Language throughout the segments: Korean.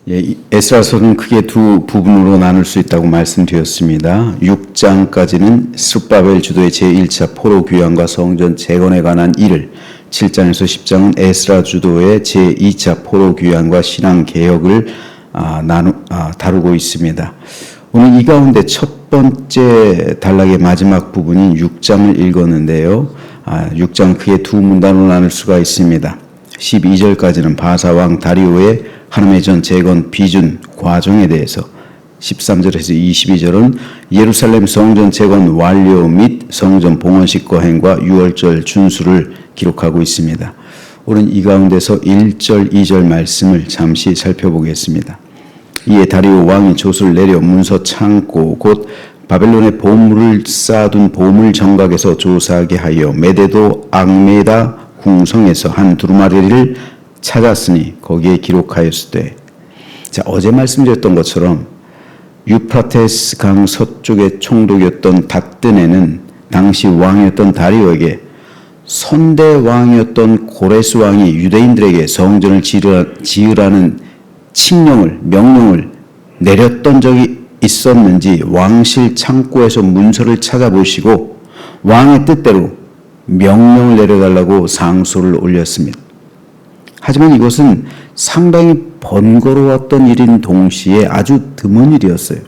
에스라서는 크게 두 부분으로 나눌 수 있다고 말씀드렸습니다. 6장까지는 스룹바벨 주도의 제1차 포로 귀환과 성전 재건에 관한 일을, 7장에서 10장은 에스라 주도의 제2차 포로 귀환과 신앙 개혁을 다루고 있습니다. 오늘 이 가운데 첫 번째 단락의 마지막 부분인 6장을 읽었는데요. 6장 크게 두 문단으로 나눌 수가 있습니다. 12절까지는 바사왕 다리오의 하나님의 전 재건 비준 과정에 대해서, 13절에서 22절은 예루살렘 성전 재건 완료 및 성전 봉헌식 거행과 유월절 준수를 기록하고 있습니다. 오늘 이 가운데서 1절, 2절 말씀을 잠시 살펴보겠습니다. 이에 다리오 왕이 돛을 내려 문서 창고 곧 바벨론의 보물을 쌓아둔 보물 정각에서 조사하게 하여 메데도 악메다 궁성에서 한 두루마리를 찾았으니 거기에 기록하였으되, 자, 어제 말씀드렸던 것처럼 유프라테스 강 서쪽의 총독이었던 닷드네는 당시 왕이었던 다리오에게 선대 왕이었던 고레스 왕이 유대인들에게 성전을 지으라는 명령을 내렸던 적이 있었는지 왕실 창고에서 문서를 찾아보시고 왕의 뜻대로 명령을 내려달라고 상소를 올렸습니다. 하지만 이것은 상당히 번거로웠던 일인 동시에 아주 드문 일이었어요.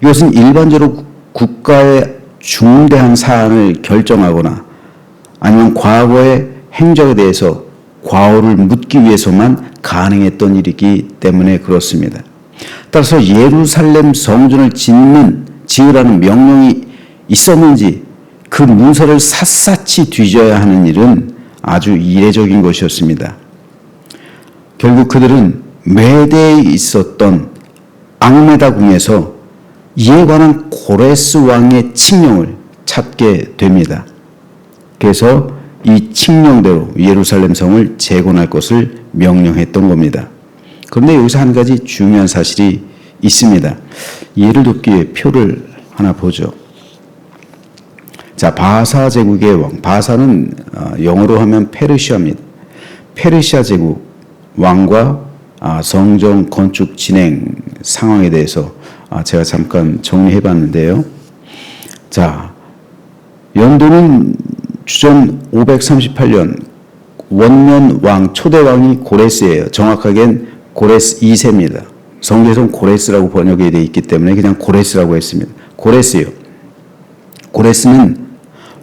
이것은 일반적으로 국가의 중대한 사안을 결정하거나 아니면 과거의 행적에 대해서 과오를 묻기 위해서만 가능했던 일이기 때문에 그렇습니다. 따라서 예루살렘 성전을 지으라는 명령이 있었는지 그 문서를 샅샅이 뒤져야 하는 일은 아주 이례적인 것이었습니다. 결국 그들은 메대에 있었던 악메다 궁에서 이에 관한 고레스 왕의 칙령을 찾게 됩니다. 그래서 이 칙령대로 예루살렘 성을 재건할 것을 명령했던 겁니다. 그런데 여기서 한 가지 중요한 사실이 있습니다. 예를 돕기 위해 표를 하나 보죠. 자, 바사 제국의 왕, 바사는 영어로 하면 페르시아입니다. 페르시아 제국 왕과 성전 건축 진행 상황에 대해서 제가 잠깐 정리해 봤는데요. 자, 연도는 주전 538년 원년 왕, 초대 왕이 고레스예요. 정확하게는 고레스 2세입니다. 성경에서는 고레스라고 번역이 되어 있기 때문에 그냥 고레스라고 했습니다. 고레스요. 고레스는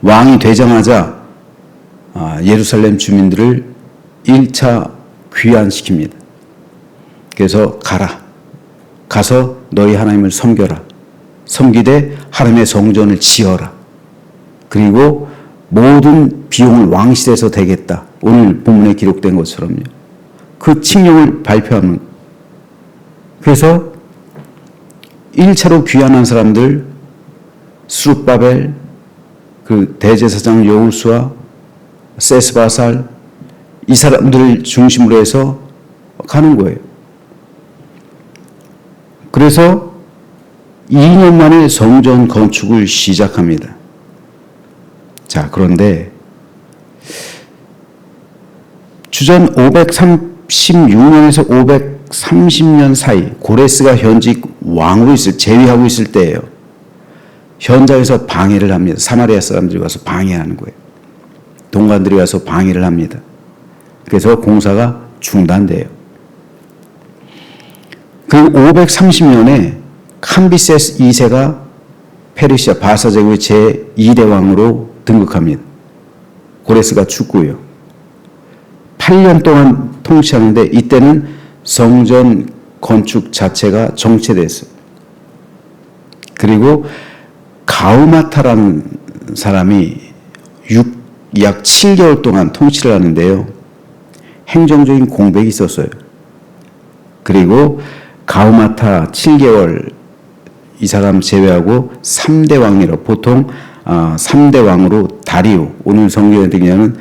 왕이 되자마자 예루살렘 주민들을 1차 귀환시킵니다. 그래서 가서 너희 하나님을 섬겨라. 섬기되 하나님의 성전을 지어라. 그리고 모든 비용을 왕실에서 대겠다. 오늘 본문에 기록된 것처럼요. 그 칙령을 발표하는. 그래서 1차로 귀환한 사람들, 스룹바벨, 그 대제사장 여호수아, 세스바살, 이 사람들을 중심으로 해서 가는 거예요. 그래서 2년 만에 성전 건축을 시작합니다. 자, 그런데 주전 536년에서 530년 사이 고레스가 현직 왕으로 재위하고 있을 때예요. 현장에서 방해를 합니다. 사마리아 사람들이 와서 방해하는 거예요. 동관들이 와서 방해를 합니다. 그래서 공사가 중단돼요. 그리고 530년에 캄비세스 2세가 페르시아 바사 제국의 제2대 왕으로 등극합니다. 고레스가 죽고요. 8년 동안 통치하는데 이때는 성전 건축 자체가 정체됐어요. 그리고 가우마타라는 사람이 약 7개월 동안 통치를 하는데요. 행정적인 공백이 있었어요. 그리고 가우마타 7개월 이 사람 제외하고 3대 왕이라고, 보통 3대 왕으로 다리오, 오늘 성경에는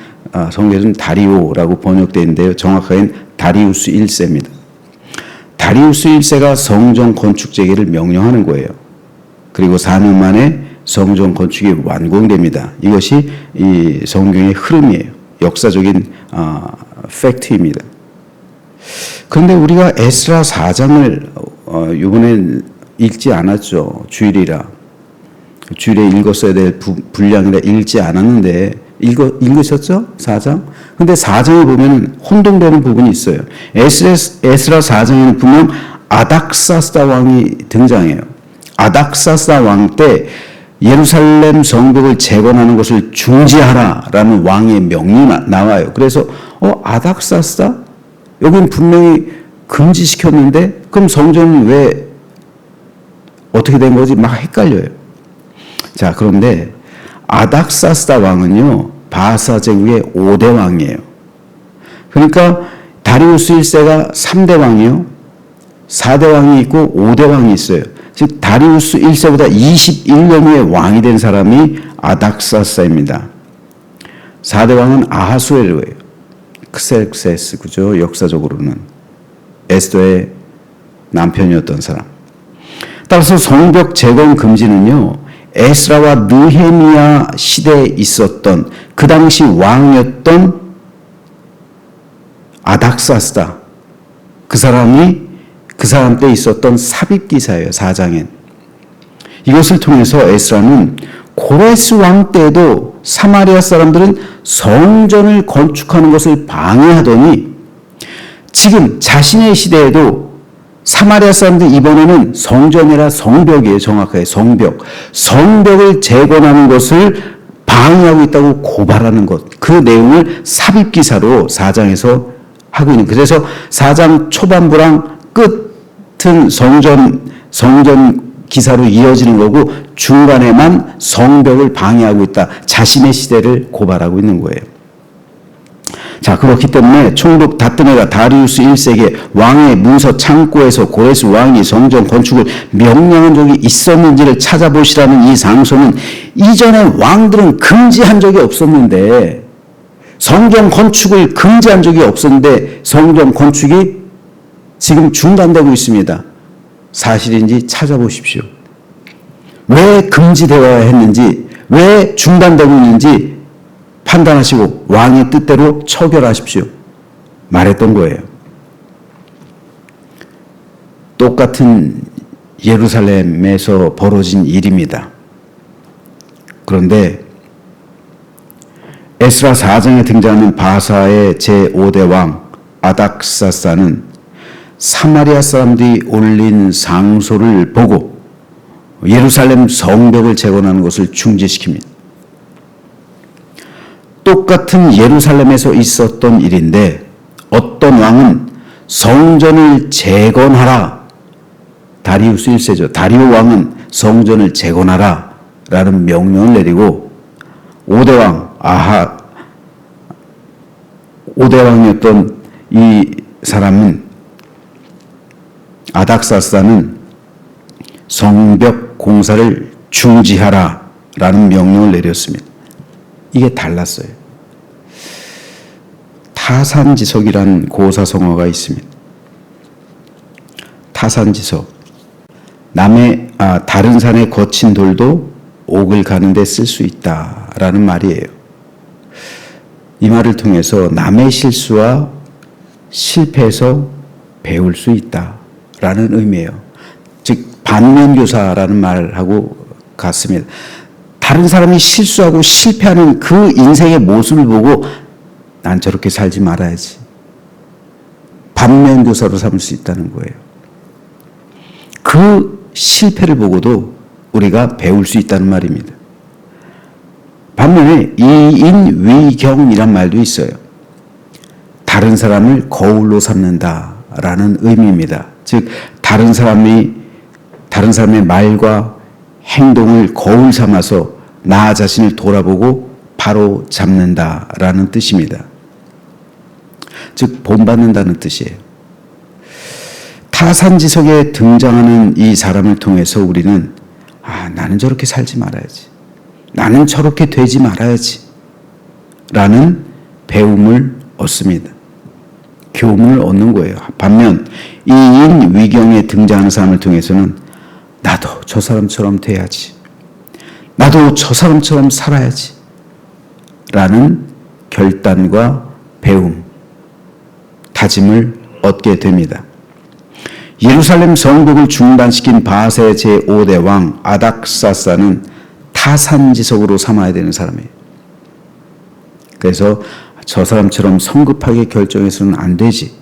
다리오라고 번역되어 있는데요. 정확하게는 다리우스 1세입니다. 다리우스 1세가 성전 건축 재개를 명령하는 거예요. 그리고 4년 만에 성전 건축이 완공됩니다. 이것이 이 성경의 흐름이에요. 역사적인 팩트입니다. 그런데 우리가 에스라 4장을 이번에 읽지 않았죠. 주일에 읽었어야 될 분량이라 읽지 않았는데 읽으셨죠? 4장? 근데 4장에 보면 혼동되는 부분이 있어요. 에스라 4장에는 분명 아닥사스다 왕이 등장해요. 아닥사스다 왕 때 예루살렘 성벽을 재건하는 것을 중지하라라는 왕의 명령이 나와요. 그래서 아닥사스다? 여기는 분명히 금지시켰는데 그럼 성전은 왜 어떻게 된 거지? 막 헷갈려요. 자, 그런데 아닥사스다 왕은요, 바사 제국의 5대 왕이에요. 그러니까 다리우스 1세가 3대 왕이요, 4대 왕이 있고 5대 왕이 있어요. 즉 다리우스 1세보다 21년 후에 왕이 된 사람이 아닥사스다입니다. 4대 왕은 아하수에르예요. 크셀세스, 그죠? 역사적으로는 에스더의 남편이었던 사람. 따라서 성벽 재건 금지는요, 에스라와 느헤미야 시대에 있었던 그 당시 왕이었던 아닥사스다, 그 사람 때 있었던 삽입 기사예요. 4장엔. 이것을 통해서 에스라는 고레스 왕 때에도 사마리아 사람들은 성전을 건축하는 것을 방해하더니 지금 자신의 시대에도 사마리아 사람들 이번에는 성전이라 성벽이에요. 정확하게 성벽을 재건하는 것을 방해하고 있다고 고발하는 것, 그 내용을 삽입 기사로 4장에서 하고 있는. 그래서 4장 초반부랑 끝은 성전 기사로 이어지는 거고 중간에만 성벽을 방해하고 있다, 자신의 시대를 고발하고 있는 거예요. 자, 그렇기 때문에 총독 다뜨네가 다리우스 1세기 왕의 문서 창고에서 고레스 왕이 성전 건축을 명령한 적이 있었는지를 찾아보시라는 이 상소는 이전에 왕들은 금지한 적이 없었는데, 성전 건축을 금지한 적이 없었는데 성전 건축이 지금 중단되고 있습니다. 사실인지 찾아보십시오. 왜 금지되어야 했는지, 왜 중단되고 있는지 판단하시고 왕의 뜻대로 처결하십시오. 말했던 거예요. 똑같은 예루살렘에서 벌어진 일입니다. 그런데 에스라 4장에 등장하는 바사의 제5대 왕 아닥사스다는 사마리아 사람들이 올린 상소를 보고 예루살렘 성벽을 재건하는 것을 중지시킵니다. 똑같은 예루살렘에서 있었던 일인데 어떤 왕은 성전을 재건하라, 다리우스 1세죠. 다리오 왕은 성전을 재건하라 라는 명령을 내리고 5대 왕 오대 왕이었던 이 사람은 아닥사스다는 성벽 공사를 중지하라라는 명령을 내렸습니다. 이게 달랐어요. 타산지석이란 고사성어가 있습니다. 타산지석. 다른 산의 거친 돌도 옥을 가는데 쓸 수 있다라는 말이에요. 이 말을 통해서 남의 실수와 실패에서 배울 수 있다라는 의미예요. 즉 반면교사라는 말하고 같습니다. 다른 사람이 실수하고 실패하는 그 인생의 모습을 보고 난 저렇게 살지 말아야지, 반면교사로 삼을 수 있다는 거예요. 그 실패를 보고도 우리가 배울 수 있다는 말입니다. 반면에 이인위경이란 말도 있어요. 다른 사람을 거울로 삼는다라는 의미입니다. 즉 다른 사람의 말과 행동을 거울 삼아서 나 자신을 돌아보고 바로 잡는다라는 뜻입니다. 즉 본받는다는 뜻이에요. 타산지석에 등장하는 이 사람을 통해서 우리는 나는 저렇게 살지 말아야지, 나는 저렇게 되지 말아야지 라는 배움을 얻습니다. 교훈을 얻는 거예요. 반면 이인위경에 등장하는 사람을 통해서는 나도 저 사람처럼 돼야지, 나도 저 사람처럼 살아야지 라는 결단과 배움, 다짐을 얻게 됩니다. 예루살렘 성벽을 중단시킨 바세 제5대 왕 아닥사스는 타산지석으로 삼아야 되는 사람이에요. 그래서 저 사람처럼 성급하게 결정해서는 안 되지.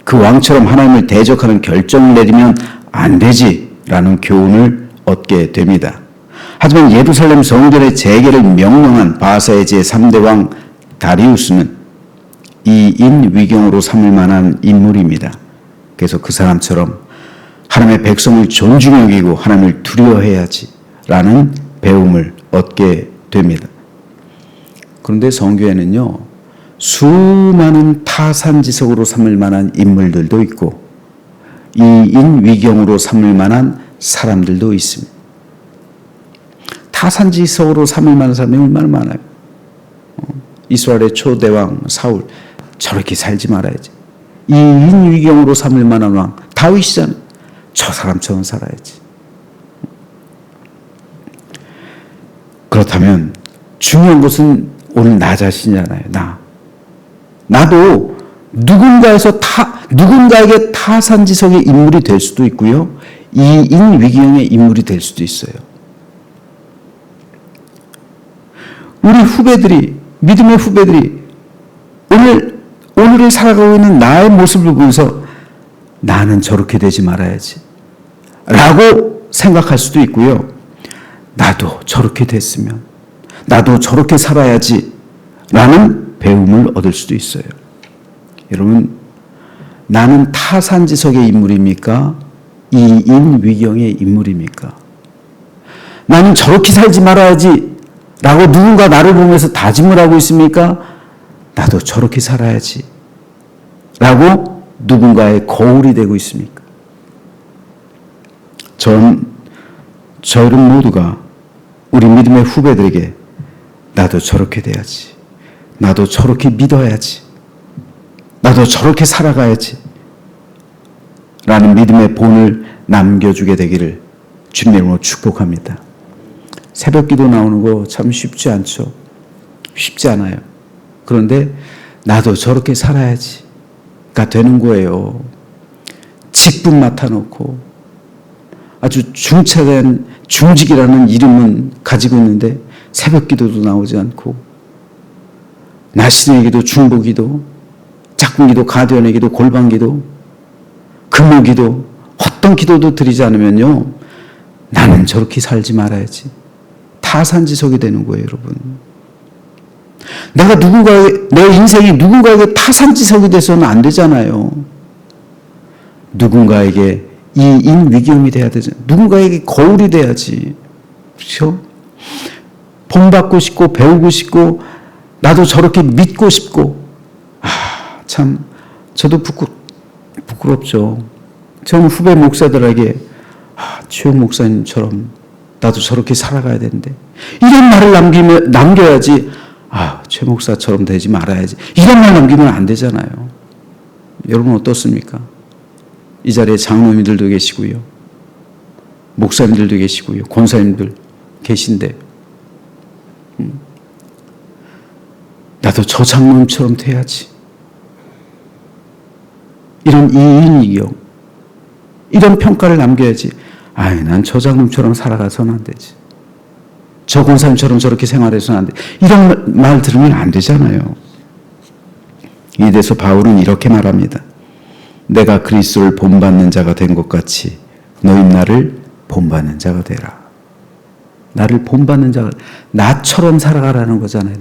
그 왕처럼 하나님을 대적하는 결정을 내리면 안 되지라는 교훈을 얻게 됩니다. 하지만 예루살렘 성전의 재개를 명령한 바사의 제3대 왕 다리우스는 이인 위경으로 삼을 만한 인물입니다. 그래서 그 사람처럼 하나님의 백성을 존중히 여기고 하나님을 두려워해야지 라는 배움을 얻게 됩니다. 그런데 성경에는요, 수많은 타산지석으로 삼을 만한 인물들도 있고 이인 위경으로 삼을 만한 사람들도 있습니다. 타산지석으로 삼을 만한 사람이 얼마나 많아요. 이스라엘의 초대왕 사울, 저렇게 살지 말아야지. 이인 위경으로 삼을 만한 왕 다윗이잖아요. 저 사람처럼 살아야지. 그렇다면 중요한 것은 오늘 나 자신이잖아요. 나도 누군가에게 타산지석의 인물이 될 수도 있고요, 이인 위경의 인물이 될 수도 있어요. 우리 후배들이, 믿음의 후배들이 오늘을 살아가고 있는 나의 모습을 보면서 나는 저렇게 되지 말아야지 라고 생각할 수도 있고요, 나도 저렇게 됐으면, 나도 저렇게 살아야지 라는 배움을 얻을 수도 있어요. 여러분, 나는 타산지석의 인물입니까? 이인 위경의 인물입니까? 나는 저렇게 살지 말아야지 라고 누군가 나를 보면서 다짐을 하고 있습니까? 나도 저렇게 살아야지 라고 누군가의 거울이 되고 있습니까? 저희는 모두가 우리 믿음의 후배들에게 나도 저렇게 돼야지, 나도 저렇게 믿어야지, 나도 저렇게 살아가야지 라는 믿음의 본을 남겨주게 되기를 주님의 이름으로 축복합니다. 새벽 기도 나오는 거 참 쉽지 않죠. 쉽지 않아요. 그런데 나도 저렇게 살아야지가 되는 거예요. 직분 맡아놓고 아주 중차된 중직이라는 이름은 가지고 있는데 새벽 기도도 나오지 않고 나신의 기도, 중보기도, 짝꿍기도, 가디언의 기도, 골방기도, 금요기도, 어떤 기도도 드리지 않으면요, 나는 저렇게 살지 말아야지. 타산지석이 되는 거예요, 여러분. 내 인생이 누군가에게 타산지석이 돼서는 안 되잖아요. 누군가에게 이인 위경이 돼야 되죠. 누군가에게 거울이 돼야지. 그렇죠? 본받고 싶고 배우고 싶고 나도 저렇게 믿고 싶고, 참 저도 부끄럽죠. 저는 후배 목사들에게 최욱 목사님처럼 나도 저렇게 살아가야 되는데 이런 말을 남겨야지. 최 목사처럼 되지 말아야지. 이런 말 남기면 안 되잖아요. 여러분 어떻습니까? 이 자리에 장로님들도 계시고요, 목사님들도 계시고요, 권사님들 계신데 나도 저 장로님처럼 돼야지. 이런 이인이요, 이런 평가를 남겨야지. 난 저 장로님처럼 살아가서는 안 되지. 저 권사님처럼 저렇게 생활해서는 안 돼. 이런 말 들으면 안 되잖아요. 이에 대해서 바울은 이렇게 말합니다. 내가 그리스도를 본받는 자가 된 것 같이 너희 나를 본받는 자가 되라. 나를 본받는 자가, 나처럼 살아가라는 거잖아요.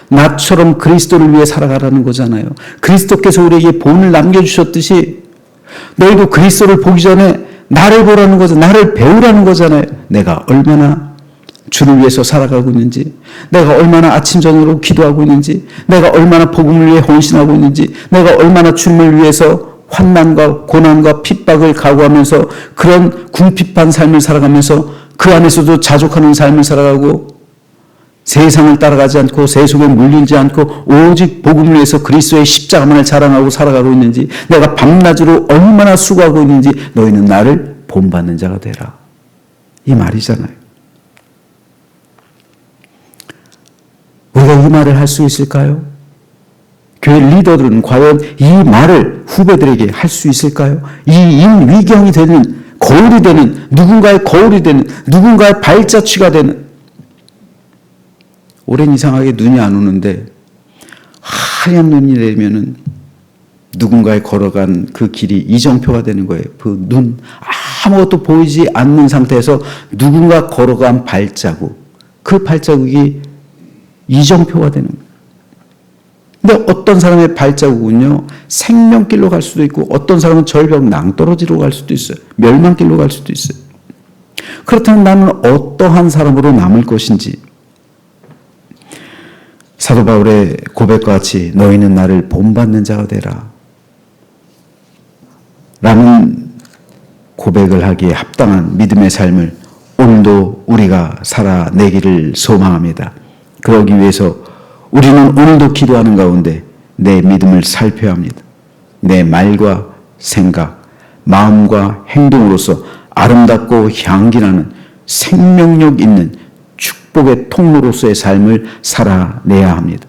나처럼 그리스도를 위해 살아가라는 거잖아요. 그리스도께서 우리에게 본을 남겨주셨듯이 너희도 그리스도를 보기 전에 나를 보라는 거잖아요. 나를 배우라는 거잖아요. 내가 얼마나 주를 위해서 살아가고 있는지, 내가 얼마나 아침 저녁으로 기도하고 있는지, 내가 얼마나 복음을 위해 헌신하고 있는지, 내가 얼마나 주님을 위해서 환난과 고난과 핍박을 각오하면서 그런 궁핍한 삶을 살아가면서 그 안에서도 자족하는 삶을 살아가고 세상을 따라가지 않고 세속에 물들지 않고 오직 복음을 위해서 그리스도의 십자가만을 자랑하고 살아가고 있는지, 내가 밤낮으로 얼마나 수고하고 있는지 너희는 나를 본받는 자가 되라. 이 말이잖아요. 우리가 이 말을 할 수 있을까요? 교회 리더들은 과연 이 말을 후배들에게 할 수 있을까요? 이 인위경이 되는, 거울이 되는, 누군가의 거울이 되는, 누군가의 발자취가 되는. 오랜 이상하게 눈이 안 오는데 하얀 눈이 내리면은 누군가의 걸어간 그 길이 이정표가 되는 거예요. 그 눈, 아무것도 보이지 않는 상태에서 누군가 걸어간 발자국, 그 발자국이 이정표가 되는 거예요. 근데 어떤 사람의 발자국은요, 생명길로 갈 수도 있고, 어떤 사람은 절벽 낭떠러지로 갈 수도 있어요. 멸망길로 갈 수도 있어요. 그렇다면 나는 어떠한 사람으로 남을 것인지, 사도 바울의 고백과 같이 너희는 나를 본받는 자가 되라 라는 고백을 하기에 합당한 믿음의 삶을 오늘도 우리가 살아내기를 소망합니다. 그러기 위해서 우리는 오늘도 기도하는 가운데 내 믿음을 살펴야 합니다. 내 말과 생각, 마음과 행동으로서 아름답고 향기나는 생명력 있는 축복의 통로로서의 삶을 살아내야 합니다.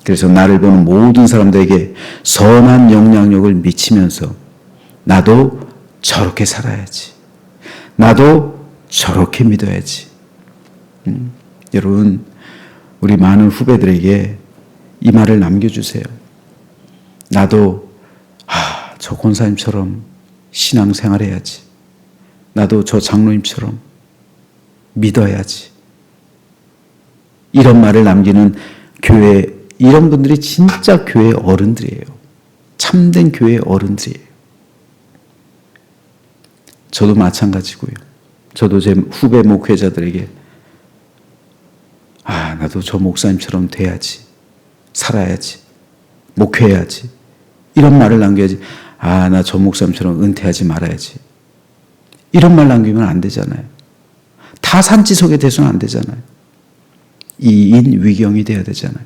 그래서 나를 보는 모든 사람들에게 선한 영향력을 미치면서 나도 저렇게 살아야지. 나도 저렇게 믿어야지. 여러분, 우리 많은 후배들에게 이 말을 남겨주세요. 나도 저 권사님처럼 신앙생활 해야지. 나도 저 장로님처럼 믿어야지. 이런 말을 남기는 교회, 이런 분들이 진짜 교회 어른들이에요. 참된 교회 어른들이에요. 저도 마찬가지고요. 저도 제 후배 목회자들에게 나도 저 목사님처럼 돼야지. 살아야지. 목회해야지. 이런 말을 남겨야지. 나 저 목사님처럼 은퇴하지 말아야지. 이런 말 남기면 안 되잖아요. 다 산지석에 대해서는 안 되잖아요. 이인 위경이 되어야 되잖아요.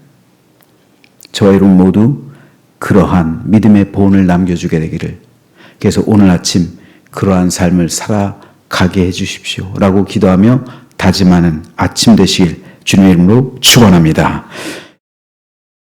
저와 여러분 모두 그러한 믿음의 본을 남겨주게 되기를, 그래서 오늘 아침 그러한 삶을 살아가게 해주십시오 라고 기도하며 다짐하는 아침 되시길 주님의 이름으로 축원합니다.